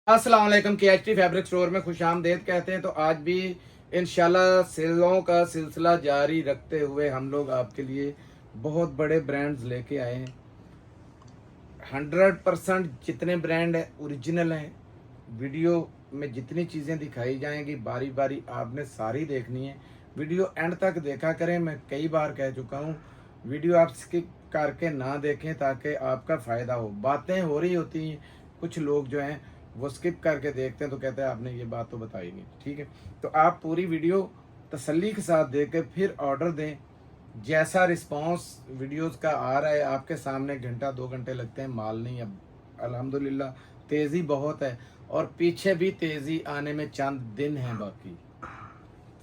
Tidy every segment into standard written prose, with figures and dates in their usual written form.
अस्सलाम वालेकुम। KHT fabric store में खुशामदीद कहते हैं। तो आज भी इंशाल्लाह सेलों का सिलसिला जारी रखते हुए हम लोग आपके लिए बहुत बड़े ब्रांड्स लेके आए हैं। 100% जितने ब्रांड है ओरिजिनल हैं। वीडियो में जितनी चीज़ें दिखाई जाएंगी बारी बारी आपने सारी देखनी है। वीडियो एंड तक देखा करें। मैं कई बार कह चुका हूँ, वीडियो आप स्किप करके ना देखें ताकि आपका फ़ायदा हो। बातें हो रही होती हैं, कुछ लोग जो हैं वो स्किप करके देखते हैं तो कहते हैं आपने ये बात तो बताई नहीं। ठीक है, तो आप पूरी वीडियो तसल्ली के साथ देख के फिर ऑर्डर दें। जैसा रिस्पांस वीडियोस का आ रहा है आपके सामने, घंटा 2 घंटे लगते हैं, माल नहीं। अब अल्हम्दुलिल्लाह तेज़ी बहुत है और पीछे भी तेज़ी आने में चंद दिन हैं बाकी।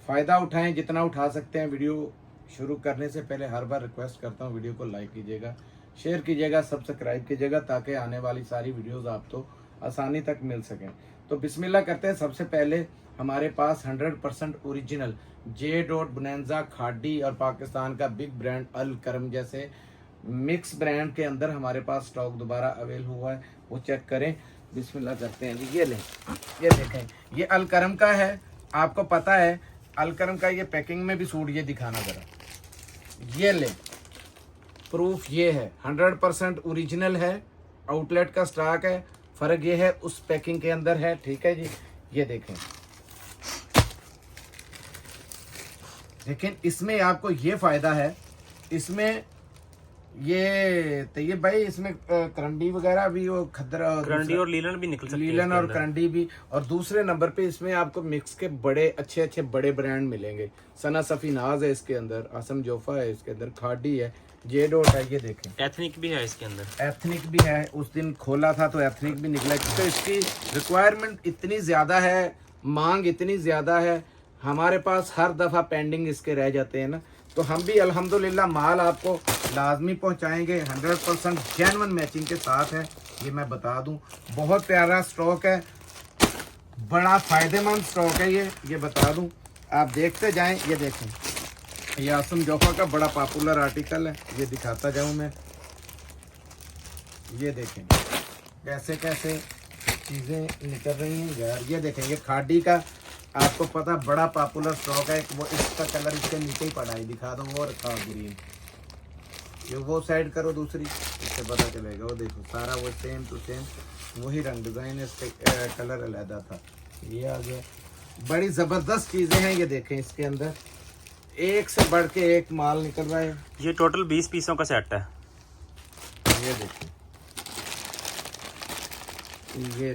फ़ायदा उठाएं जितना उठा सकते हैं। वीडियो शुरू करने से पहले हर बार रिक्वेस्ट करता हूँ, वीडियो को लाइक कीजिएगा, शेयर कीजिएगा, सब्सक्राइब कीजिएगा ताकि आने वाली सारी वीडियोस आपको आसानी तक मिल सकें। तो बिस्मिल्लाह करते हैं। सबसे पहले हमारे पास 100% ओरिजिनल जे डॉट बोनेंजा खाडी और पाकिस्तान का बिग ब्रांड अल करम जैसे मिक्स ब्रांड के अंदर हमारे पास स्टॉक दोबारा अवेल हुआ है, वो चेक करें। बिस्मिल्लाह करते हैं जी। ये लें, ये देखें, ये अल करम का है। आपको पता है अल करम का ये पैकिंग में भी सूट, ये दिखाना जरा, ये लें, प्रूफ ये है 100% ओरिजिनल है। आउटलेट का स्टॉक है, फर्क ये है उस पैकिंग के अंदर है। ठीक है जी, ये देखें। लेकिन इसमें आपको ये फायदा है, इसमें ये तैयब भाई, इसमें करंडी वगैरह भी, वो खदरा करंडी और लीलन भी निकल सकती है, लीलन और करंडी भी। और दूसरे नंबर पे इसमें आपको मिक्स के बड़े अच्छे अच्छे बड़े ब्रांड मिलेंगे। सना सफी नाज है इसके अंदर, आसम जोफा है इसके अंदर, खाडी है, जे डॉट है, ये देखें, एथनिक भी है इसके अंदर, एथनिक भी है। उस दिन खोला था तो एथनिक भी निकला। तो इसकी रिक्वायरमेंट इतनी ज़्यादा है, मांग इतनी ज़्यादा है, हमारे पास हर दफ़ा पेंडिंग इसके रह जाते हैं ना। तो हम भी अल्हम्दुलिल्लाह माल आपको लाजमी पहुंचाएंगे। 100% जेन्युइन मैचिंग के साथ है, ये मैं बता दूं। बहुत प्यारा स्टॉक है, बड़ा फ़ायदेमंद स्टॉक है ये बता दूं। आप देखते जाएं। ये देखें, ये आसम जोफा का बड़ा पॉपुलर आर्टिकल है, ये दिखाता जाऊं मैं। ये देखें कैसे कैसे चीज़ें निकल रही हैं यार। ये देखें, ये खाडी का आपको पता बड़ा पॉपुलर स्टॉक है। वो इसका कलर इसके नीचे ही पड़ा है, दिखा दो, वो रखा ग्रीन। ये वो साइड करो दूसरी, इससे पता चलेगा। वो देखो सारा वो सेम टू सेम वही रंग डिज़ाइन, इसके कलर अलहदा था। ये आ गया, बड़ी ज़बरदस्त चीज़ें हैं। ये देखें, इसके अंदर एक से बढ़ के एक माल निकल रहा है। ये टोटल 20 पीसों का सेट है। ये देखिए, ये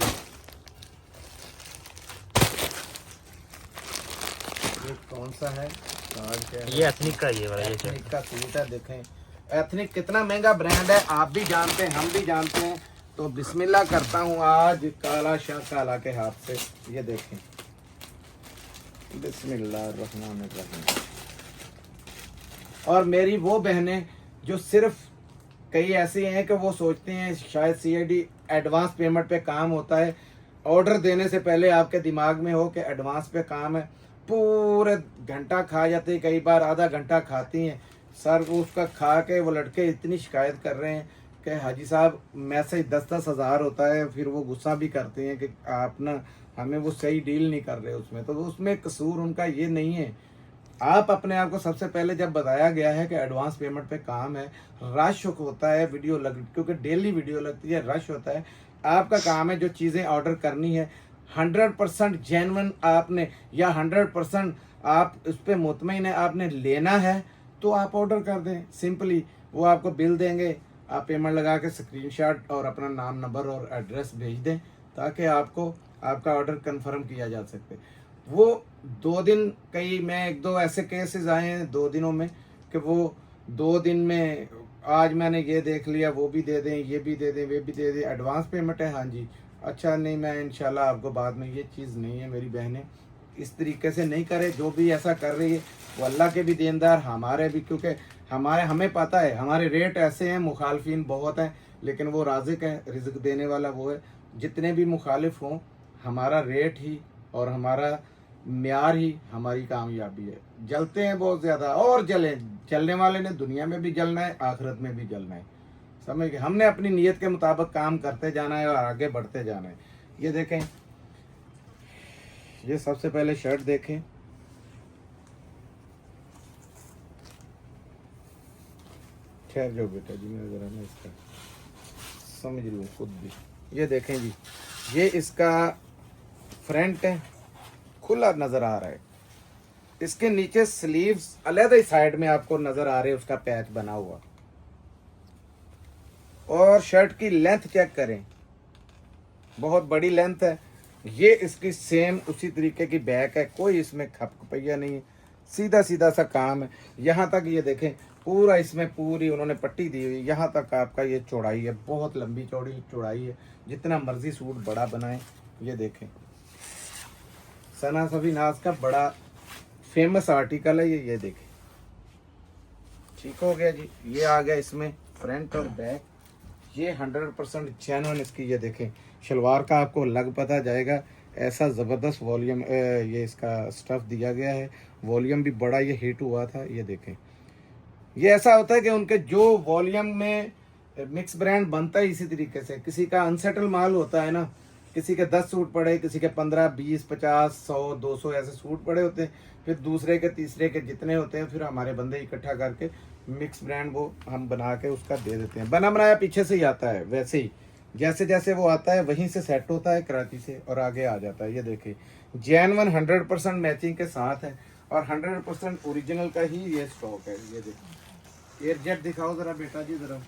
कौन सा है, कार्ड क्या है? ये एथनिक का, ये वाला, ये एथनिक का सूट है। देखें एथनिक कितना महंगा ब्रांड है, आप भी जानते हैं, हम भी जानते हैं। तो बिस्मिल्लाह करता हूँ आज काला शाह काला के हाथ से। ये देखें, बिस्मिल्लाह रहमान रहीम। और मेरी वो बहनें जो सिर्फ, कई ऐसी हैं कि वो सोचते हैं शायद CID एडवांस पेमेंट पे काम होता है। ऑर्डर देने से पहले आपके दिमाग में हो कि एडवांस पे काम है, पूरे घंटा खा जाते हैं, कई बार आधा घंटा खाती हैं। सर वो उसका खा के वो लड़के इतनी शिकायत कर रहे हैं कि हाजी साहब मैसेज 10-10 हज़ार होता है। फिर वो गुस्सा भी करते हैं कि आप ना हमें वो सही डील नहीं कर रहे उसमें। तो उसमें कसूर उनका ये नहीं है। आप अपने आप को सबसे पहले जब बताया गया है कि एडवांस पेमेंट पे काम है, रश होता है वीडियो क्योंकि डेली वीडियो लगती है, रश होता है। आपका काम है जो चीज़ें ऑर्डर करनी है 100% जेन्युइन आपने, या 100% आप उस पर मुतमईन है, आपने लेना है तो आप ऑर्डर कर दें। सिंपली वो आपको बिल देंगे, आप पेमेंट लगा के स्क्रीनशॉट और अपना नाम, नंबर और एड्रेस भेज दें ताकि आपको आपका ऑर्डर कंफर्म किया जा सके। वो 2 दिन, कई मैं 1-2 ऐसे केसेस आए हैं 2 दिनों में कि वो 2 दिन में आज मैंने ये देख लिया, वो भी दे दें, ये भी दे दें, वे भी दे दें, एडवांस पेमेंट है, हाँ जी, अच्छा नहीं, मैं इंशाल्लाह आपको बाद में। ये चीज़ नहीं है मेरी बहनें, इस तरीके से नहीं करे। जो भी ऐसा कर रही है वो अल्लाह के भी देनदार, हमारे भी, क्योंकि हमें पता है हमारे रेट ऐसे हैं, मुखालफिन बहुत हैं, लेकिन वो राज़िक है, रिज़्क देने वाला वो है। जितने भी मुखालिफ हों, हमारा रेट ही और हमारा म्यार ही हमारी कामयाबी है। जलते हैं बहुत ज़्यादा, और जलने वाले ने दुनिया में भी जलना है, आखिरत में भी जलना है। समझ गए, हमने अपनी नीयत के मुताबिक काम करते जाना है और आगे बढ़ते जाना है। ये देखें, ये सबसे पहले शर्ट देखें, ठहर जाओ बेटा जी, मैं जरा ना इसका समझ लूँ खुद भी। ये देखें जी, ये इसका फ्रंट है, खुला नज़र आ रहा है। इसके नीचे स्लीव्स अलग ही साइड में आपको नज़र आ रहे हैं, उसका पैच बना हुआ। और शर्ट की लेंथ चेक करें, बहुत बड़ी लेंथ है। ये इसकी सेम उसी तरीके की बैक है, कोई इसमें खपखपैया नहीं है, सीधा सीधा सा काम है। यहाँ तक ये देखें, पूरा इसमें पूरी उन्होंने पट्टी दी हुई, यहाँ तक आपका ये चौड़ाई है, बहुत लंबी चौड़ी चौड़ाई है। जितना मर्जी सूट बड़ा बनाएं। ये देखें, सना सबीनाज का बड़ा फेमस आर्टिकल है ये देखें। ठीक हो गया जी। ये आ गया इसमें फ्रंट और बैक, ये 100% जेन्युइन इसकी। ये देखें, शलवार का आपको लग पता जाएगा, ऐसा ज़बरदस्त वॉल्यूम ये इसका स्टफ़ दिया गया है। वॉल्यूम भी बड़ा ये हिट हुआ था। ये देखें, ये ऐसा होता है कि उनके जो वॉल्यूम में मिक्स ब्रांड बनता है इसी तरीके से। किसी का अनसेटल माल होता है ना, किसी के 10 सूट पड़े, किसी के 15, 20, 50, 100, 200 ऐसे सूट पड़े होते हैं। फिर दूसरे के तीसरे के जितने होते हैं, फिर हमारे बंदे इकट्ठा करके मिक्स ब्रांड वो हम बना के उसका दे देते हैं। बना बनाया पीछे से ही आता है, वैसे ही जैसे जैसे वो आता है वहीं से सेट होता है कराची से और आगे आ जाता है। ये देखिए, जेन्युइन 100% मैचिंग के साथ है और 100% ओरिजिनल का ही ये स्टॉक है। ये देखिए, एयरजेट दिखाओ ज़रा बेटा जी, ज़रा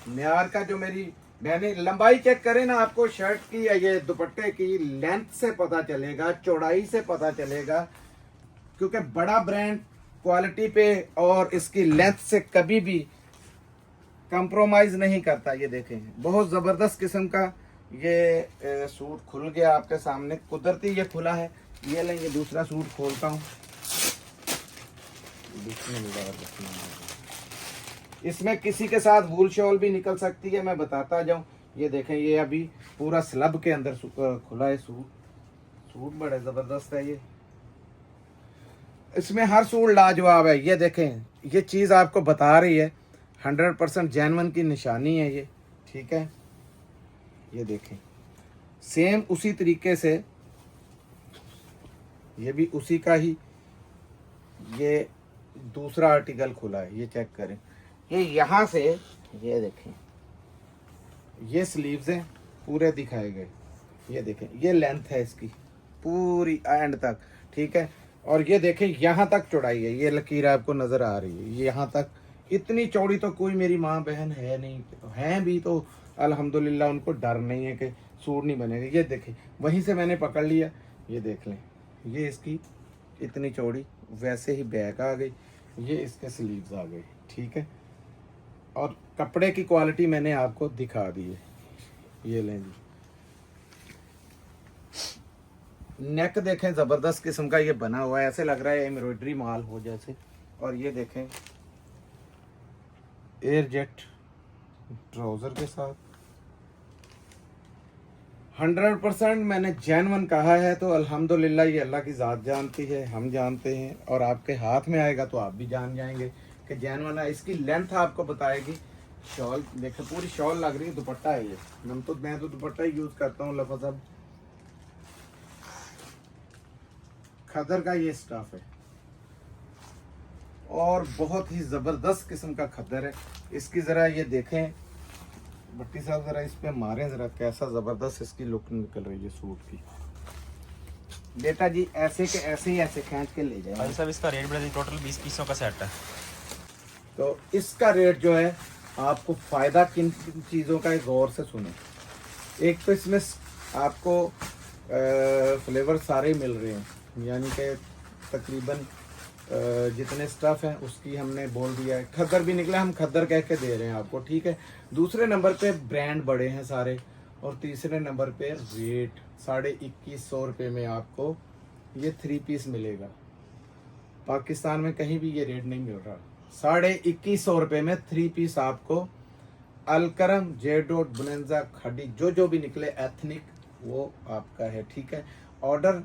म्यार का जो मैंने लंबाई चेक करें ना, आपको शर्ट की या ये दुपट्टे की लेंथ से पता चलेगा, चौड़ाई से पता चलेगा, क्योंकि बड़ा ब्रांड क्वालिटी पे और इसकी लेंथ से कभी भी कंप्रोमाइज नहीं करता। ये देखें, बहुत ज़बरदस्त किस्म का ये सूट खुल गया आपके सामने, कुदरती ये खुला है। ये लें, ये दूसरा सूट खोलता हूँ। इसमें किसी के साथ वूल शॉल भी निकल सकती है, मैं बताता जाऊं। ये देखें, ये अभी पूरा स्लब के अंदर खुला है सूट बड़े ज़बरदस्त है ये। इसमें हर सूट लाजवाब है। ये देखें, ये चीज़ आपको बता रही है 100% जेन्युइन की निशानी है ये। ठीक है, ये देखें, सेम उसी तरीके से ये भी उसी का ही ये दूसरा आर्टिकल खुला है। ये चेक करें, ये यहाँ से ये देखें, ये स्लीव्स हैं पूरे दिखाए गए। ये देखें, ये लेंथ है इसकी पूरी एंड तक। ठीक है, और ये देखें यहाँ तक चौड़ाई है, ये लकीर आपको नज़र आ रही है। ये यहाँ तक इतनी चौड़ी तो कोई मेरी माँ बहन है नहीं, तो हैं भी तो अल्हम्दुलिल्लाह उनको डर नहीं है कि सूट नहीं बनेगा। ये देखें, वहीं से मैंने पकड़ लिया। ये देख लें, ये इसकी इतनी चौड़ी, वैसे ही बैक आ गई, ये इसके स्लीव्स आ गए। ठीक है, और कपड़े की क्वालिटी मैंने आपको दिखा दी है। ये लें जी, नेक देखें, ज़बरदस्त किस्म का ये बना हुआ है, ऐसे लग रहा है एम्ब्रॉयडरी माल हो जैसे। और ये देखें, एयरजेट ट्राउज़र के साथ 100% मैंने जेन्युइन कहा है, तो अल्हम्दुलिल्लाह ये अल्लाह की ज़ात जानती है, हम जानते हैं, और आपके हाथ में आएगा तो आप भी जान जाएंगे कि जेन्युइन है। इसकी लेंथ आपको बताएगी। शॉल देखें, पूरी शॉल लग रही है, दुपट्टा है ये। मैं तो दुपट्टा ही यूज़ करता हूँ। लफज अब खदर का ये स्टफ है और बहुत ही ज़बरदस्त किस्म का खदर है। इसकी ज़रा ये देखें भट्टी साहब, ज़रा इस पे मारें ज़रा, कैसा ज़बरदस्त इसकी लुक निकल रही है सूट की। बेटा जी ऐसे के ऐसे ही ऐसे खींच के ले जाए। भाई साहब, इसका रेट बता दीजिए। टोटल 20 पीसों का सेट है, तो इसका रेट जो है, आपको फ़ायदा किन किन चीज़ों का है गौर से सुने। एक तो इसमें आपको फ्लेवर सारे मिल रहे हैं, यानी कि तकरीबन जितने स्टफ़ हैं उसकी हमने बोल दिया है। खद्दर भी निकला, हम खद्दर कह के दे रहे हैं आपको। ठीक है, दूसरे नंबर पे ब्रांड बड़े हैं सारे, और तीसरे नंबर पे रेट 2150 रुपये में आपको ये 3 पीस मिलेगा। पाकिस्तान में कहीं भी ये रेट नहीं मिल रहा। 2150 रुपये में 3 पीस आपको अलकरम, जेडोट, बुनेंजा, खड़ी जो भी निकले एथनिक वो आपका है। ठीक है, ऑर्डर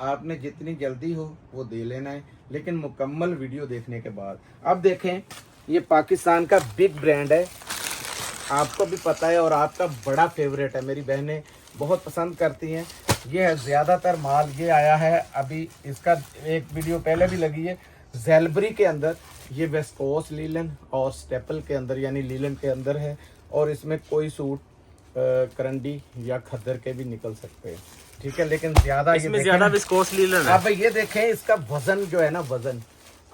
आपने जितनी जल्दी हो वो दे लेना है, लेकिन मुकम्मल वीडियो देखने के बाद। अब देखें, ये पाकिस्तान का बिग ब्रांड है आपको भी पता है और आपका बड़ा फेवरेट है, मेरी बहनें बहुत पसंद करती हैं। ये है ज़्यादातर माल ये आया है अभी, इसका एक वीडियो पहले भी लगी है। ज़ेलबरी के अंदर ये वेस्कोस लीलन और स्टेपल के अंदर यानी लीलन के अंदर है, और इसमें कोई सूट करंडी या खद्दर के भी निकल सकते हैं, ठीक है। लेकिन ज़्यादा इसमें ज़्यादा विस्कोस लीलन है। आप ये देखें इसका वजन जो है ना, वजन,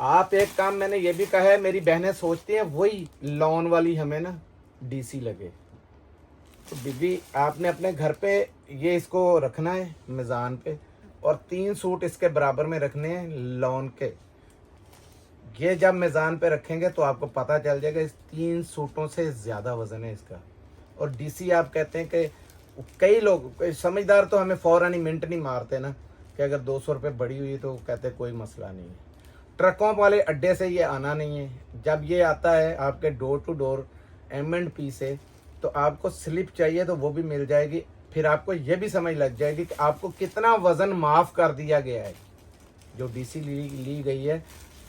आप एक काम मैंने ये भी कहा है, मेरी बहनें सोचती हैं वही लॉन वाली हमें ना डीसी लगे, तो बीबी आपने अपने घर पे ये इसको रखना है मिज़ान पे, और 3 सूट इसके बराबर में रखने हैं लॉन के। ये जब मिज़ान पे रखेंगे तो आपको पता चल जाएगा इस 3 सूटों से ज़्यादा वजन है इसका। और डीसी आप कहते हैं कि कई लोग, कोई समझदार तो हमें फ़ौरन ही मिनट नहीं मारते ना, कि अगर 200 रुपये बढ़ी हुई तो कहते कोई मसला नहीं है। ट्रकों वाले अड्डे से ये आना नहीं है, जब ये आता है आपके डोर टू डोर M&P से, तो आपको स्लिप चाहिए तो वो भी मिल जाएगी। फिर आपको ये भी समझ लग जाएगी कि आपको कितना वज़न माफ़ कर दिया गया है। जो डीसी ली गई है,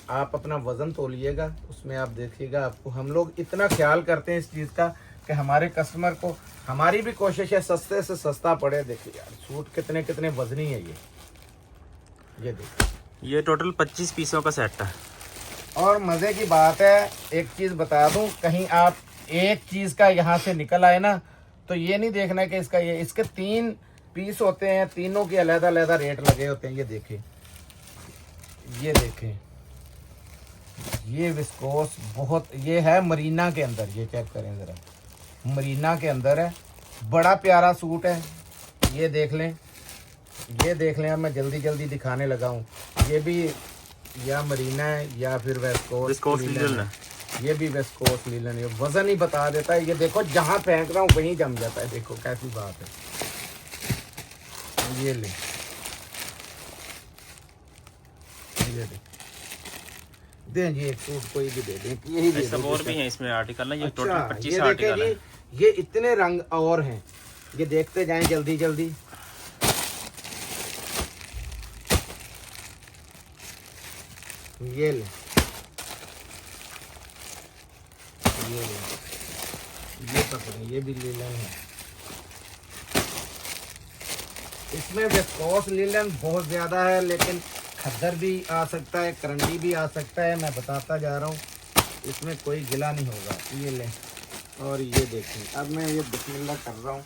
आप अपना वज़न तोलिएगा, उसमें आप देखिएगा। आपको हम लोग इतना ख्याल करते हैं इस चीज़ का कि हमारे कस्टमर को, हमारी भी कोशिश है सस्ते से सस्ता पड़े। देखिए यार सूट कितने कितने वजनी है ये देखिए। ये टोटल 25 पीसों का सेट है। और मज़े की बात है, एक चीज़ बता दूं, कहीं आप एक चीज़ का यहाँ से निकल आए ना, तो ये नहीं देखना है कि इसका ये, इसके 3 पीस होते हैं, तीनों के अलग अलग रेट लगे होते हैं। ये देखें, ये देखें, ये विस्कोस बहुत, ये है मरीना के अंदर, ये चेक करें ज़रा, मरीना के अंदर है, बड़ा प्यारा सूट है। ये देख लें, ये देख लें। अब मैं जल्दी जल्दी दिखाने लगा हूँ। ये भी या मरीना है या फिर वेस्कोस लीलन है। ये भी वेस्कोस लीलन है। वजन ही बता देता है। ये देखो जहाँ फेंक रहा हूँ वहीं जम जाता है। देखो कैसी बात है। ये ले, ये दें जी, एक सूट कोई भी दे दें, यही दे सब दें। और भी हैं इसमें आर्टिकल ना, ये टोटल अच्छा, 25 ये आर्टिकल देखें है। जी, ये इतने रंग और हैं, ये देखते जाएं जल्दी जल्दी। ये ले, ये पकड़े, ये भी लीलन है। इसमें विस्कोस लीलन बहुत ज्यादा है, लेकिन खद्दर भी आ सकता है, करंडी भी आ सकता है। मैं बताता जा रहा हूँ, इसमें कोई गिला नहीं होगा। ये ले, और ये देखें, अब मैं ये बिस्मिल्लाह कर रहा हूँ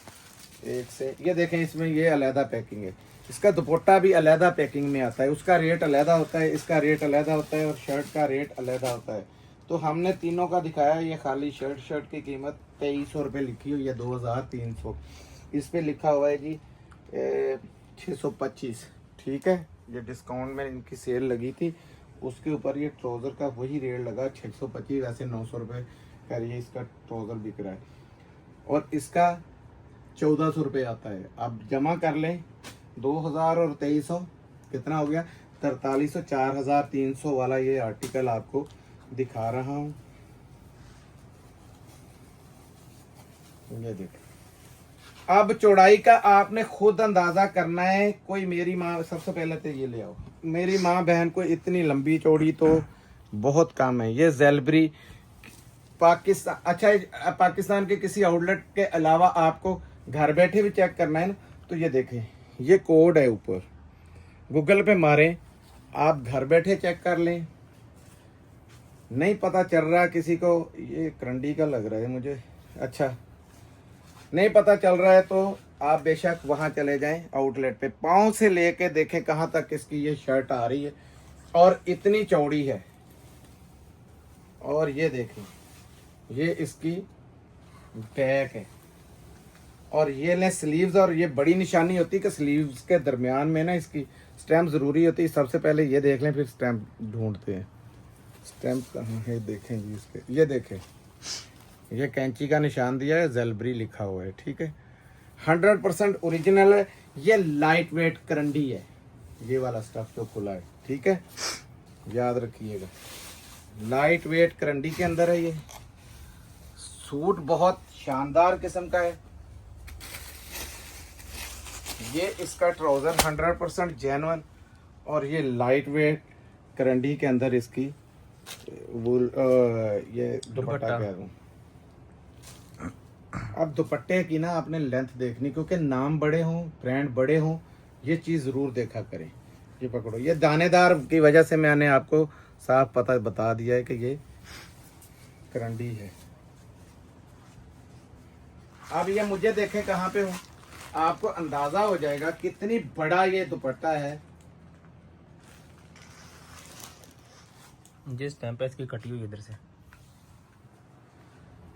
एक से। ये देखें, इसमें ये अलहदा पैकिंग है। इसका दुपट्टा भी अलहदा पैकिंग में आता है, उसका रेट अलहदा होता है, इसका रेट अलहदा होता है, और शर्ट का रेट अलहदा होता है। तो हमने तीनों का दिखाया। ये खाली शर्ट की कीमत 2300 रुपये लिखी हुई है, 2300। इस पर लिखा हुआ है जी 625, ठीक है। ये डिस्काउंट में इनकी सेल लगी थी, उसके ऊपर ये ट्राउज़र का वही रेट लगा 625। वैसे 900 रुपये का ये इसका ट्राउज़र बिक रहा है, और इसका 1400 रुपये आता है। आप जमा कर लें 2000 और 2300 कितना हो गया, 4300, 4300 वाला ये आर्टिकल आपको दिखा रहा हूँ। ये देखिए, अब चौड़ाई का आपने खुद अंदाजा करना है। कोई मेरी माँ, सबसे पहले तो ये ले आओ, मेरी माँ बहन को इतनी लंबी चौड़ी तो बहुत कम है। ये ज़ेलबरी पाकिस्तान, अच्छा पाकिस्तान के किसी आउटलेट के अलावा आपको घर बैठे भी चेक करना है ना, तो ये देखें, ये कोड है ऊपर, गूगल पे मारें, आप घर बैठे चेक कर लें। नहीं पता चल रहा किसी को, ये करंडी का लग रहा है मुझे, अच्छा नहीं पता चल रहा है तो आप बेशक वहाँ चले जाएं आउटलेट पे, पाँव से लेके देखें कहाँ तक इसकी ये शर्ट आ रही है, और इतनी चौड़ी है। और ये देखें, ये इसकी बैक है, और ये लें स्लीव्स। और ये बड़ी निशानी होती है कि स्लीव्स के दरमियान में ना इसकी स्टैम्प ज़रूरी होती है। सबसे पहले ये देख लें, फिर स्टैम्प ढूंढते हैं। स्टैम्प कहाँ है, देखें जी इस पे, ये देखें, ये कैंची का निशान दिया है, ज़ेलबरी लिखा हुआ है, ठीक है। 100% ओरिजिनल है। ये लाइट वेट करंडी है, ये वाला स्टफ जो खुला है, ठीक है, याद रखिएगा। लाइट वेट करंडी के अंदर है ये सूट, बहुत शानदार किस्म का है। ये इसका ट्राउज़र 100% जेन्युइन, और ये लाइट वेट करंडी के अंदर इसकी वूल, ये दुपट्टा कह दूँ, अब दुपट्टे की ना आपने लेंथ देखनी, क्योंकि नाम बड़े हों, ब्रांड बड़े हों, ये चीज़ ज़रूर देखा करें। ये पकड़ो, ये दानेदार की वजह से मैंने आपको साफ पता बता दिया है कि ये करंडी है। अब ये मुझे देखें कहाँ पे हूँ, आपको अंदाज़ा हो जाएगा कितनी बड़ा ये दुपट्टा है। जिस टाइम पे इसकी कटी हुई इधर से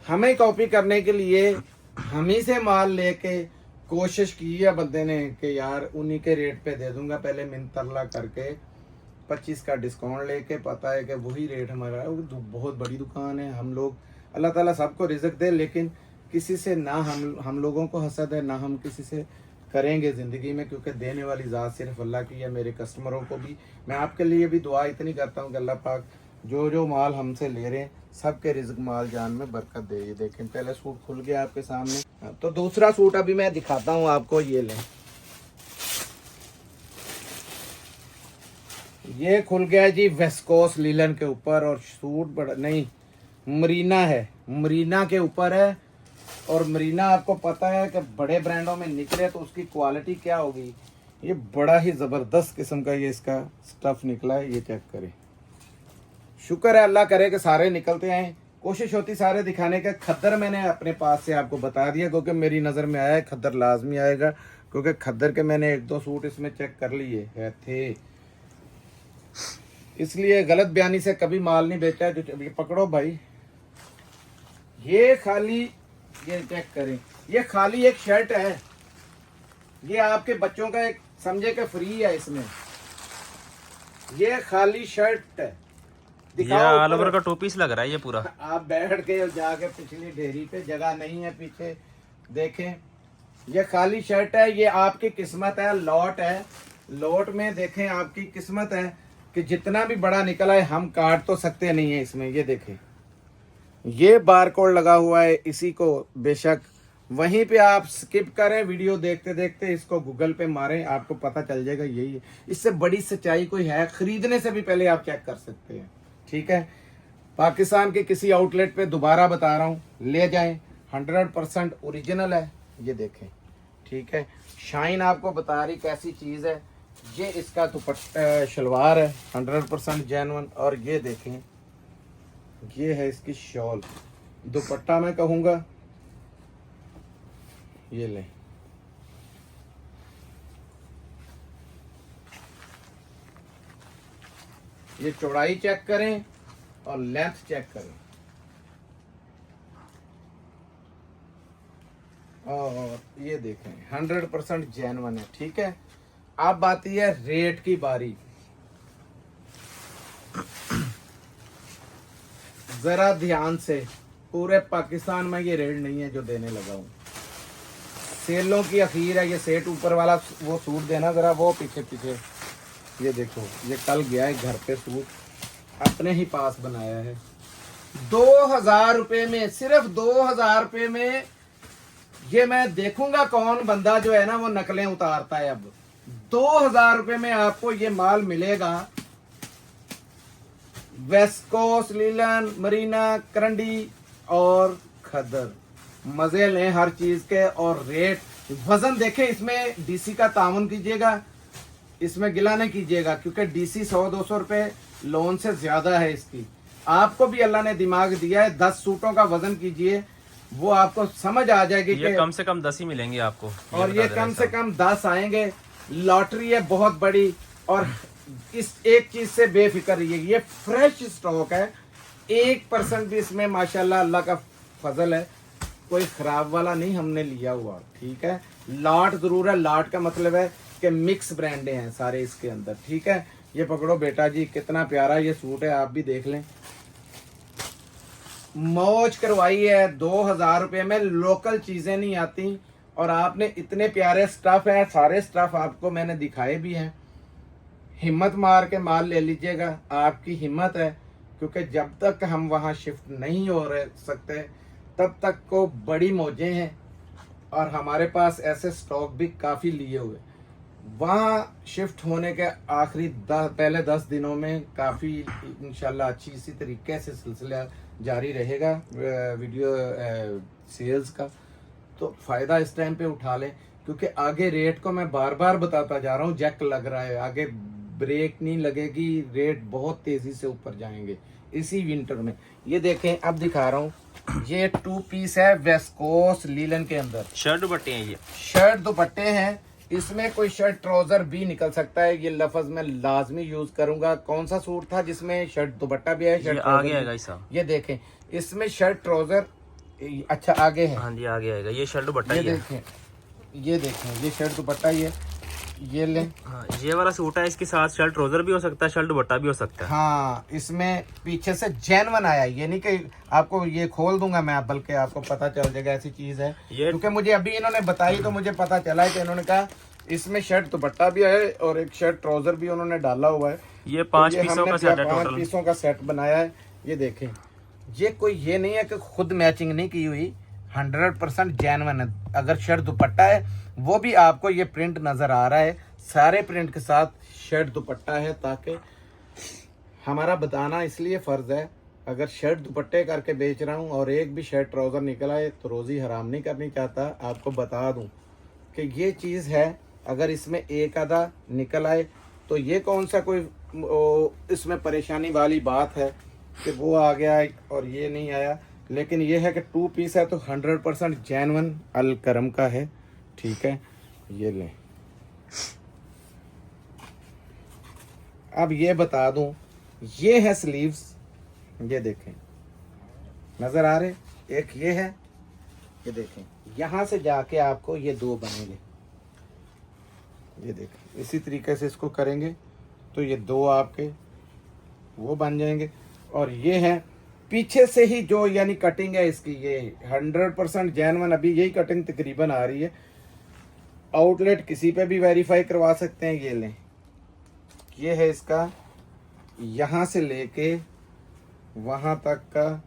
हमें कॉपी करने के लिए हम ही से माल लेके कोशिश की है बंदे ने कि यार उन्हीं के रेट पे दे दूंगा, पहले मिनतरला करके 25 का डिस्काउंट लेके, पता है कि वही रेट हमारा है। वो बहुत बड़ी दुकान है। हम लोग, अल्लाह ताला सबको रिज़्क दे, लेकिन किसी से ना हम लोगों को हसद है, ना हम किसी से करेंगे ज़िंदगी में, क्योंकि देने वाली ज़ात सिर्फ अल्लाह की है। मेरे कस्टमरों को भी मैं आपके लिए भी दुआ इतनी करता हूँ कि अल्लाह पाक जो जो माल हमसे ले रहे हैं सबके रिज़्क माल जान में बरकत दे। ये देखें, पहले सूट खुल गया आपके सामने। तो दूसरा सूट अभी मैं दिखाता हूँ आपको, ये लें। ये खुल गया जी वेस्कोस लीलन के ऊपर, और सूट बड़ा नहीं, मरीना है, मरीना के ऊपर है। और मरीना आपको पता है कि बड़े ब्रांडों में निकले तो उसकी क्वालिटी क्या होगी। ये बड़ा ही ज़बरदस्त किस्म का ये इसका स्टफ निकला है, ये चेक करें। शुक्र है, अल्लाह करे कि सारे निकलते हैं, कोशिश होती सारे दिखाने का। खद्दर मैंने अपने पास से आपको बता दिया, क्योंकि मेरी नज़र में आया है खद्दर लाजमी आएगा, क्योंकि खद्दर के मैंने 1-2 सूट इसमें चेक कर लिए है थे, इसलिए गलत बयानी से कभी माल नहीं बेचा। जो पकड़ो भाई, ये खाली, ये चेक करें, ये खाली एक शर्ट है। ये आपके बच्चों का एक समझे कि फ्री है इसमें, ये खाली शर्ट है। ये ऑल ओवर का 2 पीस लग रहा है ये पूरा। आप बैठ के जाके पिछली ढेरी पे, जगह नहीं है पीछे, देखें ये खाली शर्ट है। ये आपकी किस्मत है, लॉट है। लॉट में देखें आपकी किस्मत है कि जितना भी बड़ा निकला है हम काट तो सकते नहीं है इसमें। ये देखें, ये बारकोड लगा हुआ है, इसी को बेशक वहीं पे आप स्किप करें, वीडियो देखते देखते इसको गूगल पे मारें, आपको पता चल जाएगा यही है। इससे बड़ी सच्चाई कोई है, खरीदने से भी पहले आप चेक कर सकते हैं, ठीक है। पाकिस्तान के किसी आउटलेट पे दोबारा बता रहा हूँ, ले जाएं, 100% ओरिजिनल है। ये देखें, ठीक है। शाइन आपको बता रही कैसी चीज़ है। ये इसका दुपट्टा शलवार है 100% जेन्युइन। और ये देखें, ये है इसकी शॉल। दुपट्टा मैं कहूँगा, ये लें, ये चौड़ाई चेक करें और लेंथ चेक करें, और ये देखें 100% जेन्युइन है, ठीक है। अब आती है रेट की बारी। जरा ध्यान से, पूरे पाकिस्तान में ये रेट नहीं है जो देने लगा हूँ, सेलों की अखीर है। ये सेट ऊपर वाला वो सूट देना जरा, वो पीछे पीछे, ये देखो, ये कल गया है घर पे सूट, अपने ही पास बनाया है 2000 रुपये में, सिर्फ 2000 रुपये में। ये मैं देखूंगा कौन बंदा जो है ना वो नकलें उतारता है। अब 2000 रुपये में आपको ये माल मिलेगा। वेस्कोस, लीलन, मरीना, करंडी और खद्दर, मजे लें हर चीज के। और रेट, वजन देखें, इसमें डीसी का तामुन कीजिएगा, इसमें गिला नहीं कीजिएगा, क्योंकि डीसी 100-200 रुपये लोन से ज्यादा है इसकी। आपको भी अल्लाह ने दिमाग दिया है, 10 सूटों का वजन कीजिए, वो आपको समझ आ जाएगी। ये कम से कम 10 ही मिलेंगे आपको, और ये कम से कम 10 आएंगे। लॉटरी है बहुत बड़ी। और इस एक चीज से बेफिक्र रहिए, ये फ्रेश स्टॉक है, 1% भी इसमें माशाल्लाह अल्लाह का फजल है, कोई खराब वाला नहीं हमने लिया हुआ, ठीक है। लॉट जरूर है, लॉट का मतलब है कि मिक्स ब्रांडे हैं सारे इसके अंदर, ठीक है। ये पकड़ो बेटा जी, कितना प्यारा ये सूट है, आप भी देख लें। मौज करवाई है 2000 रुपये में, लोकल चीजें नहीं आती। और आपने इतने प्यारे स्टफ है, सारे स्टफ आपको मैंने दिखाए भी हैं। हिम्मत मार के माल ले लीजिएगा, आपकी हिम्मत है, क्योंकि जब तक हम वहाँ शिफ्ट नहीं हो रह सकते तब तक को बड़ी मौजें हैं। और हमारे पास ऐसे स्टॉक भी काफ़ी लिए हुए, वहाँ शिफ्ट होने के आखिरी पहले 10 दिनों में काफ़ी इंशाल्लाह अच्छी इसी तरीके से सिलसिला जारी रहेगा वीडियो सेल्स का। तो फायदा इस टाइम पे उठा लें, क्योंकि आगे रेट को मैं बार बार बताता जा रहा हूँ, जैक लग रहा है, आगे ब्रेक नहीं लगेगी, रेट बहुत तेजी से ऊपर जाएंगे इसी विंटर में। ये देखें, अब दिखा रहा हूँ, ये 2 पीस है वेस्कोस लीलन के अंदर। शर्ट दुपट्टे हैं ये। शर्ट दुपट्टे हैं, इसमें कोई शर्ट ट्राउजर भी निकल सकता है, ये लफ्ज मैं लाजमी यूज करूंगा। कौन सा सूट था जिसमें शर्ट दुपट्टा भी है, शर्ट आगे आएगा ऐसा। ये देखें, इसमें शर्ट ट्राउजर अच्छा आगे है। हाँ जी आगे आएगा, ये शर्ट दुपट्टा ये ही है। देखें, ये देखें, ये शर्ट दुपट्टा ही है, ये लें। हाँ, ये वाला सूट है, इसके साथ शर्ट ट्राउजर भी हो सकता है, शर्ट दुपट्टा भी हो सकता है। हाँ, इसमें पीछे से जेन्युइन आया, ये नहीं कि आपको ये खोल दूंगा मैं, बल्कि आपको पता चल जाएगा ऐसी चीज है। क्योंकि मुझे अभी इन्होंने बताई तो मुझे पता चला है कि इन्होंने कहा इसमें शर्ट दुपट्टा भी है और एक शर्ट ट्राउजर भी उन्होंने डाला हुआ है। ये 5 तो पीसों का सेट है 5 टोटल। पीसों का सेट बनाया है। ये देखें, ये कोई ये नहीं है कि खुद मैचिंग नहीं की हुई, 100% जेन्युइन है। अगर शर्ट दुपट्टा है वो भी आपको ये प्रिंट नजर आ रहा है, सारे प्रिंट के साथ शर्ट दुपट्टा है, ताकि हमारा बताना इसलिए फर्ज है। अगर शर्ट दुपट्टे करके बेच रहा हूँ और एक भी शर्ट ट्राउजर निकल आए तो रोजी हराम नहीं करनी चाहता, आपको बता दूं कि ये चीज़ है। अगर इसमें एक आधा निकल आए तो ये कौन सा कोई इसमें परेशानी वाली बात है कि वो आ गया और ये नहीं आया। लेकिन ये है कि 2 पीस है तो 100% जेन्युइन अल करम का है, ठीक है। ये लें। अब ये बता दूं, ये है स्लीव्स, ये देखें, नजर आ रहे, एक ये है, ये देखें, यहां से जाके आपको ये 2 बनेंगे। ये देखें, इसी तरीके से इसको करेंगे तो ये 2 आपके वो बन जाएंगे। और ये है पीछे से ही जो यानी कटिंग है इसकी, ये 100% जेन्युइन, अभी यही कटिंग तकरीबन आ रही है। आउटलेट किसी पे भी वेरीफाई करवा सकते हैं। ये लें, ये है इसका, यहाँ से लेके वहाँ तक का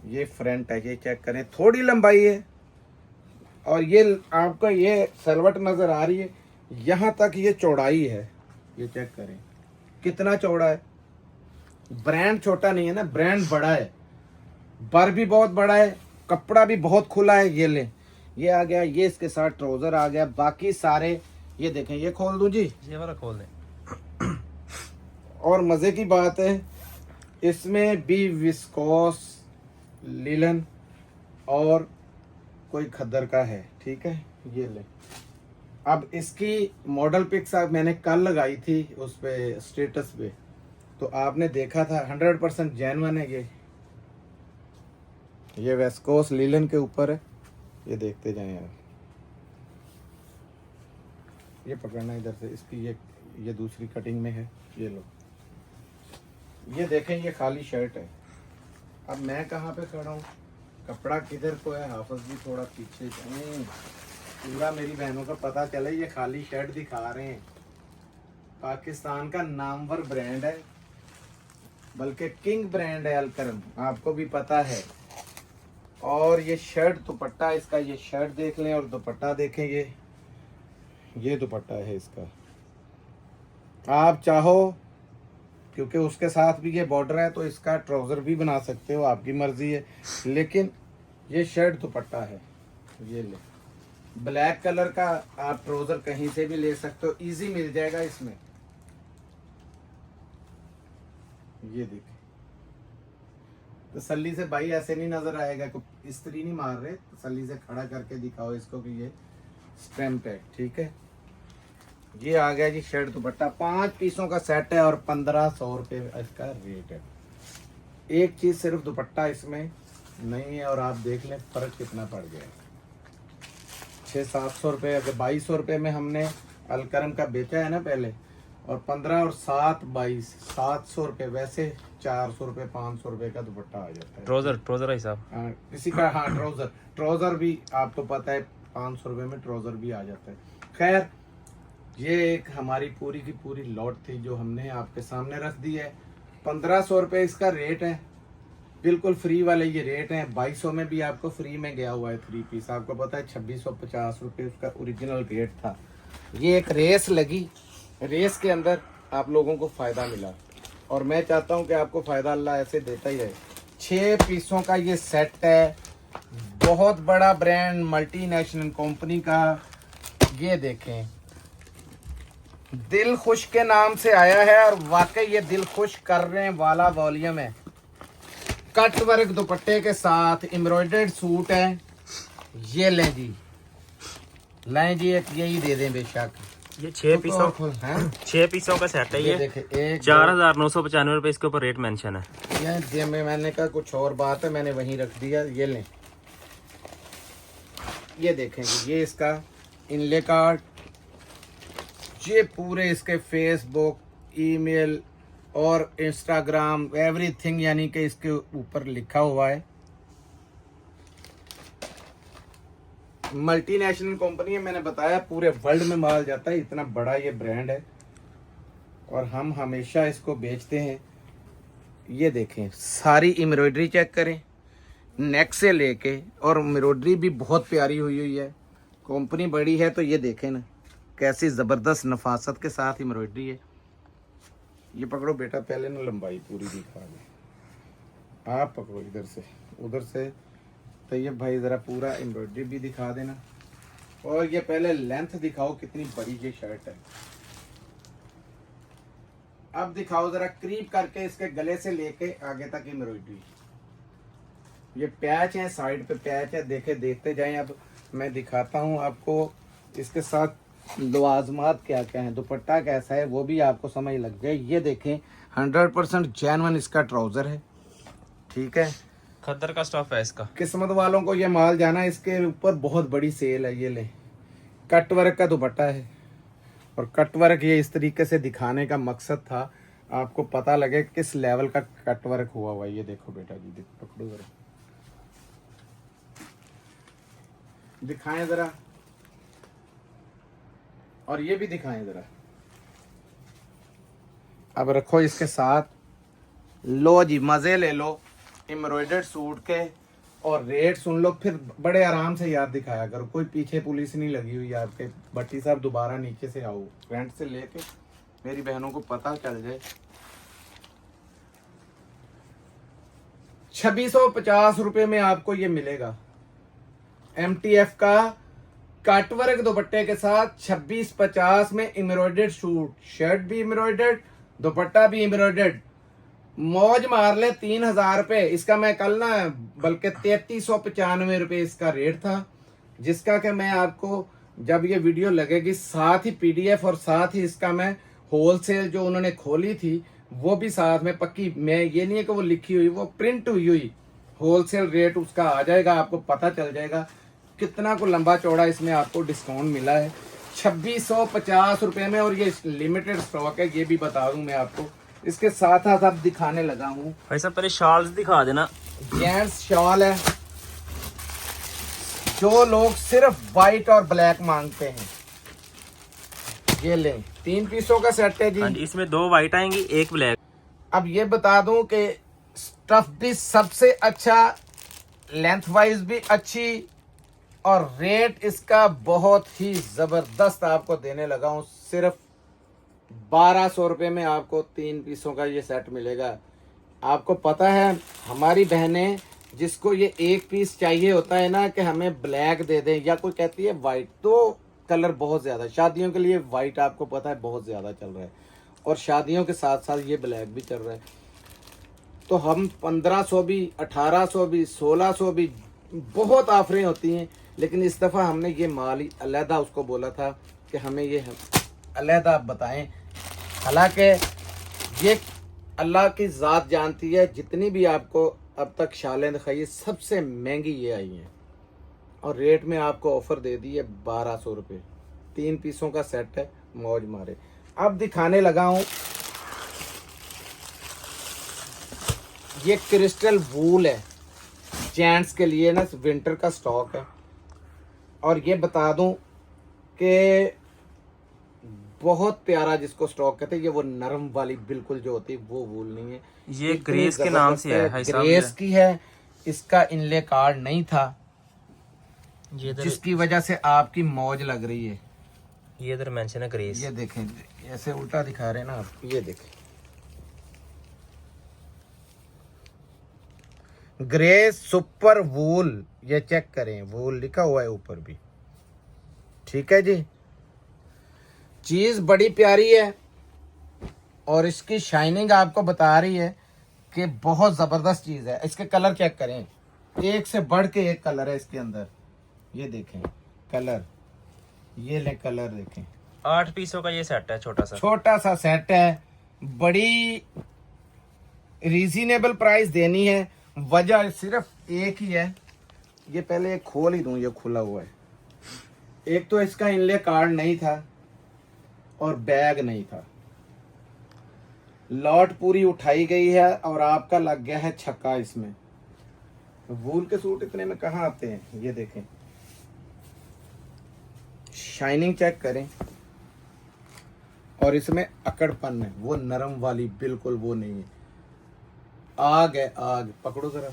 ये फ्रंट है, ये चेक करें, थोड़ी लंबाई है। और ये आपका ये सलवट नज़र आ रही है, यहाँ तक ये चौड़ाई है, ये चेक करें कितना चौड़ा है। ब्रांड छोटा नहीं है ना, ब्रांड बड़ा है, बर भी बहुत बड़ा है, कपड़ा भी बहुत खुला है। ये लें, ये आ गया, ये इसके साथ ट्राउजर आ गया। बाकी सारे ये देखें, ये खोल दूं जी, ये वाला खोल दें। और मज़े की बात है इसमें भी विस्कोस लिलन और कोई खद्दर का है, ठीक है। ये ले, अब इसकी मॉडल पिक्स मैंने कल लगाई थी उस पे स्टेटस पे, तो आपने देखा था, 100% जेन्युइन है। ये वेस्कोस लिलन के ऊपर है, ये देखते जाएं आप। ये पकड़ना इधर से, इसकी ये दूसरी कटिंग में है। ये लो, ये देखें, ये खाली शर्ट है। अब मैं कहाँ पे खड़ा हूँ, कपड़ा किधर को है, हाफिज भी थोड़ा पीछे जाएं, पूरा मेरी बहनों का पता चले। ये खाली शर्ट दिखा रहे हैं, पाकिस्तान का नामवर ब्रांड है, बल्कि किंग ब्रांड है अलकरम, आपको भी पता है। और ये शर्ट दुपट्टा इसका, ये शर्ट देख लें और दुपट्टा देखें, ये दुपट्टा है इसका। आप चाहो, क्योंकि उसके साथ भी ये बॉर्डर है, तो इसका ट्राउजर भी बना सकते हो, आपकी मर्जी है। लेकिन ये शर्ट दुपट्टा है। ये ले, ब्लैक कलर का आप ट्राउजर कहीं से भी ले सकते हो, इजी मिल जाएगा इसमें। ये देखिए, तसल्ली से भाई, ऐसे नहीं नजर आएगा, कोई इस्त्री नहीं मार रहे, तसल्ली से खड़ा करके दिखाओ इसको कि ये स्टैम्प है, ठीक है। ये आ गया जी शर्ट दुपट्टा, 5 पीसों का सेट है और 1500 रुपये इसका रेट है। एक चीज सिर्फ दुपट्टा इसमें नहीं है, और आप देख लें फर्क कितना पड़ गया है। 600-700 रुपये, अगर 2200 रुपये में हमने अलकरम का बेचा है ना पहले, और 15 और 7 22 700 रुपये, वैसे 400 रुपये 500 रुपये का दुपट्टा आ जाता है। ट्राउजर है साहब, किसी का, हाँ ट्राउजर भी आपको पता है 500 रुपये में ट्राउजर भी आ जाता है। खैर, ये एक हमारी पूरी की पूरी लॉट थी जो हमने आपके सामने रख दी है। 1500 रुपये इसका रेट है, बिल्कुल फ्री वाले ये रेट हैं। 2200 में भी आपको फ्री में गया हुआ है 3 पीस, आपको पता है 2650 रुपये उसका ओरिजिनल रेट था। ये एक रेस लगी, रेस के अंदर आप लोगों को फ़ायदा मिला, और मैं चाहता हूँ कि आपको फ़ायदा अल्लाह ऐसे देता ही रहे। 6 पीसों का ये सेट है, बहुत बड़ा ब्रांड मल्टीनेशनल कंपनी का। ये देखें, दिल खुश के नाम से आया है और वाकई ये दिल खुश करने वाला वॉल्यूम है। कट वर्क दुपट्टे के साथ एम्ब्रॉयडर्ड सूट है। ये लें जी, लें जी, एक यही दे दें बेशक। ये 6 पीसों 6 पीसों का सेट है। ये देखें, एक 4,995 रुपए इसके ऊपर रेट मेंशन है। ये मैंने कहा कुछ और बात है, मैंने वहीं रख दिया। ये लें, ये देखें जी, ये इसका इनले कार्ड, ये पूरे इसके फेसबुक, ईमेल और इंस्टाग्राम एवरीथिंग यानी कि इसके ऊपर लिखा हुआ है। मल्टीनेशनल कंपनी है, मैंने बताया पूरे वर्ल्ड में माल जाता है, इतना बड़ा ये ब्रांड है और हम हमेशा इसको बेचते हैं। ये देखें, सारी एम्ब्रॉयडरी चेक करें, नेक से लेके, और एम्ब्रॉयडरी भी बहुत प्यारी हुई हुई है। कंपनी बड़ी है तो ये देखें ना कैसी ज़बरदस्त नफासत के साथ एम्ब्रॉयडरी है। ये पकड़ो बेटा, पहले ना लंबाई पूरी दिखा दे। आप पकड़ो इधर से उधर से, तो ये भाई ज़रा पूरा एम्ब्रॉयडरी भी दिखा देना। और ये पहले लेंथ दिखाओ कितनी बड़ी ये शर्ट है। अब दिखाओ ज़रा क्रीप करके इसके गले से लेके आगे तक एम्ब्रॉयडरी। ये पैच है, साइड पे पैच है, देखते जाएं। अब मैं दिखाता हूँ आपको इसके साथ लवाजमात क्या क्या है, दुपट्टा कैसा है, वो भी आपको समझ लग जाए। ये देखें, 100% जेन्युइन इसका ट्राउजर है, ठीक है, खद्दर का स्टफ है इसका। किस्मत वालों को ये माल जाना। इसके ऊपर बहुत बड़ी सेल है। ये ले, कट वर्क का दुपट्टा है, और कट वर्क ये इस तरीके से दिखाने का मकसद था, आपको पता लगे किस लेवल का कट वर्क हुआ हुआ। ये देखो बेटा जी, पकड़ो जरा, दिखाएं जरा, और ये भी दिखाएं जरा। अब रखो इसके साथ, लो जी, मजे ले लो एम्ब्रॉयडर्ड सूट के, और रेट सुन लो, फिर बड़े आराम से याद दिखाया करो। कोई पीछे पुलिस नहीं लगी हुई आपके। भट्टी साहब दोबारा नीचे से आओ, फ्रंट से लेके, मेरी बहनों को पता चल जाए। 2650 रुपए में आपको ये मिलेगा। MTF का कटवर्क दुपट्टे के साथ 2650 में एम्ब्रॉयडर्ड सूट, शर्ट भी एम्ब्रॉयडर्ड, दुपट्टा भी एम्ब्रॉयडर्ड। मौज मार ले 3000 रुपए इसका। मैं कल ना बल्कि 3395 रुपए इसका रेट था, जिसका कि मैं आपको जब ये वीडियो लगेगी साथ ही PDF और साथ ही इसका मैं होलसेल जो उन्होंने खोली थी वो भी साथ में पक्की, मैं ये नहीं है कि वो लिखी हुई, वो प्रिंट हुई हुई होलसेल रेट उसका आ जाएगा, आपको पता चल जाएगा कितना को लंबा चौड़ा इसमें आपको डिस्काउंट मिला है 2650 रुपए में। और ये लिमिटेड स्टॉक है, ये भी बता दूं मैं आपको। इसके साथ साथ अब दिखाने लगा हूँ भाई साहब, पहले शॉल्स दिखा देना। जेंट्स शॉल है, जो लोग सिर्फ वाइट और ब्लैक मांगते हैं, ये लें, 3 पीसों का सेट है जी। इसमें 2 वाइट आएंगी, 1 ब्लैक। अब ये बता दूं कि स्टफ भी सबसे अच्छा, लेंथ वाइज भी अच्छी, और रेट इसका बहुत ही जबरदस्त आपको देने लगा हूं। सिर्फ 1200 रुपये में आपको 3 पीसों का ये सेट मिलेगा। आपको पता है हमारी बहनें जिसको ये 1 पीस चाहिए होता है ना कि हमें ब्लैक दे दें, या कोई कहती है वाइट, तो कलर बहुत ज़्यादा शादियों के लिए वाइट आपको पता है बहुत ज़्यादा चल रहा है, और शादियों के साथ साथ ये ब्लैक भी चल रहा है। तो हम 1500 भी, 1800 भी, 1600 भी, बहुत ऑफरें होती हैं, लेकिन इस दफ़ा हमने ये माल ही अलहदा उसको बोला था कि हमें ये अलहदा बताएं। हालांकि ये अल्लाह की ज़ात जानती है, जितनी भी आपको अब तक शालें दिखाई सबसे महंगी ये आई हैं, और रेट में आपको ऑफर दे दी है 1200 रुपये। 3 पीसों का सेट है, मौज मारे। अब दिखाने लगा हूँ ये क्रिस्टल वूल है, जेंट्स के लिए ना विंटर का स्टॉक है। और ये बता दूं कि बहुत प्यारा जिसको स्टॉक कहते हैं, ये वो नरम वाली बिल्कुल जो होती है वो वूल नहीं है, ये ग्रेस के नाम से है, ग्रेस की है। इसका इनले कार्ड नहीं था, जिसकी वजह से आपकी मौज लग रही है। ये इधर मेंशन है ग्रेस। ये देखें, ऐसे उल्टा दिखा रहे हैं ना आप, ये देखें ग्रेस सुपर वूल, ये चेक करें, वो लिखा हुआ है ऊपर भी। ठीक है जी, चीज बड़ी प्यारी है और इसकी शाइनिंग आपको बता रही है कि बहुत जबरदस्त चीज है। इसके कलर चेक करें, एक से बढ़ के एक कलर है इसके अंदर। ये देखें कलर, ये ले कलर देखें। 8 पीसों का ये सेट है, छोटा सा सेट है, बड़ी रीजनेबल प्राइस देनी है। वजह सिर्फ एक ही है, ये पहले एक खोल ही दूं, ये खुला हुआ है। एक तो इसका इनले कार्ड नहीं था और बैग नहीं था। लॉट पूरी उठाई गई है और आपका लग गया है छक्का इसमें। वूल के सूट इतने में कहाँ आते हैं। ये देखें, शाइनिंग चेक करें और इसमें अकड़पन है, वो नरम वाली बिल्कुल वो नहीं है। आग है, आग। पकड़ो जरा,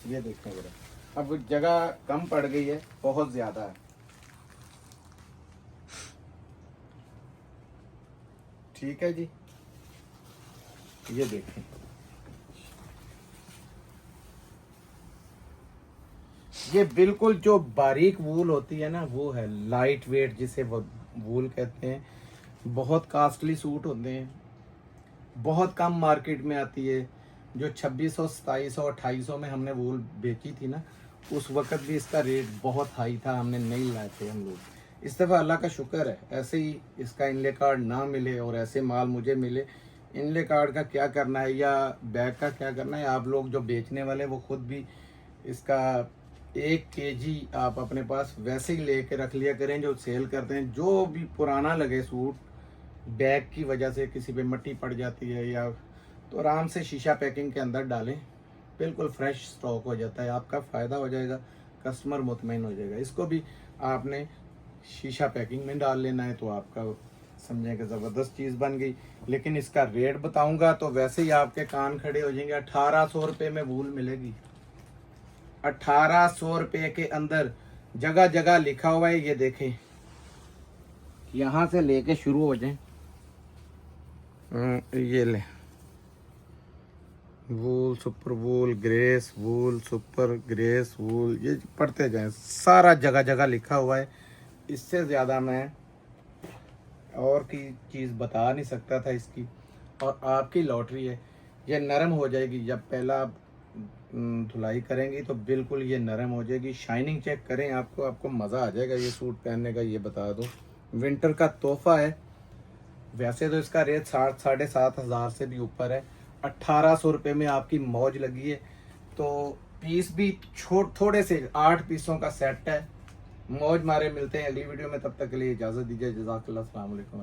ये देखें जरा। अब जगह कम पड़ गई है, बहुत ज्यादा है। ठीक है जी, ये देखें। ये बिल्कुल जो बारीक वूल होती है ना, वो है लाइट वेट, जिसे वो वूल कहते हैं। बहुत कास्टली सूट होते हैं, बहुत कम मार्केट में आती है। जो 2600, 2700, 2800 में हमने वूल बेची थी ना, उस वक्त भी इसका रेट बहुत हाई था, हमने नहीं लाए थे हम लोग। इस दफ़ा अल्लाह का शुक्र है, ऐसे ही इसका इनले कार्ड ना मिले और ऐसे माल मुझे मिले। इनले कार्ड का क्या करना है या बैग का क्या करना है, आप लोग जो बेचने वाले वो खुद भी इसका 1 kg आप अपने पास वैसे ही लेके रख लिया करें। जो सेल करते हैं, जो भी पुराना लगे सूट बैग की वजह से किसी पे मट्टी पड़ जाती है या, तो आराम से शीशा पैकिंग के अंदर डालें, बिल्कुल फ्रेश स्टॉक हो जाता है। आपका फ़ायदा हो जाएगा, कस्टमर मुतमईन हो जाएगा। इसको भी आपने शीशा पैकिंग में डाल लेना है, तो आपका समझें कि ज़बरदस्त चीज़ बन गई। लेकिन इसका रेट बताऊंगा तो वैसे ही आपके कान खड़े हो जाएंगे। 1800 रुपये में वूल मिलेगी, 1800 रुपये के अंदर। जगह जगह लिखा हुआ है, ये देखें, यहाँ से लेके शुरू हो जाए। ये ले, वूल, सुपर वूल, ग्रेस वूल, सुपर ग्रेस वूल, ये पढ़ते जाएं, सारा जगह जगह लिखा हुआ है। इससे ज़्यादा मैं और की चीज़ बता नहीं सकता था इसकी। और आपकी लॉटरी है, ये नरम हो जाएगी। जब पहला आप धुलाई करेंगी तो बिल्कुल ये नरम हो जाएगी। शाइनिंग चेक करें, आपको मज़ा आ जाएगा ये सूट पहनने का, ये बता दो। विंटर का तोहफा है। वैसे तो इसका रेट 7,500 से भी ऊपर है। 1800 रुपये में आपकी मौज लगी है। तो पीस भी थोड़े से 8 पीसों का सेट है। मौज मारे, मिलते हैं अगली वीडियो में, तब तक के लिए इजाज़त दीजिए। जज़ाकल्लाह, अस्सलाम वालेकुम।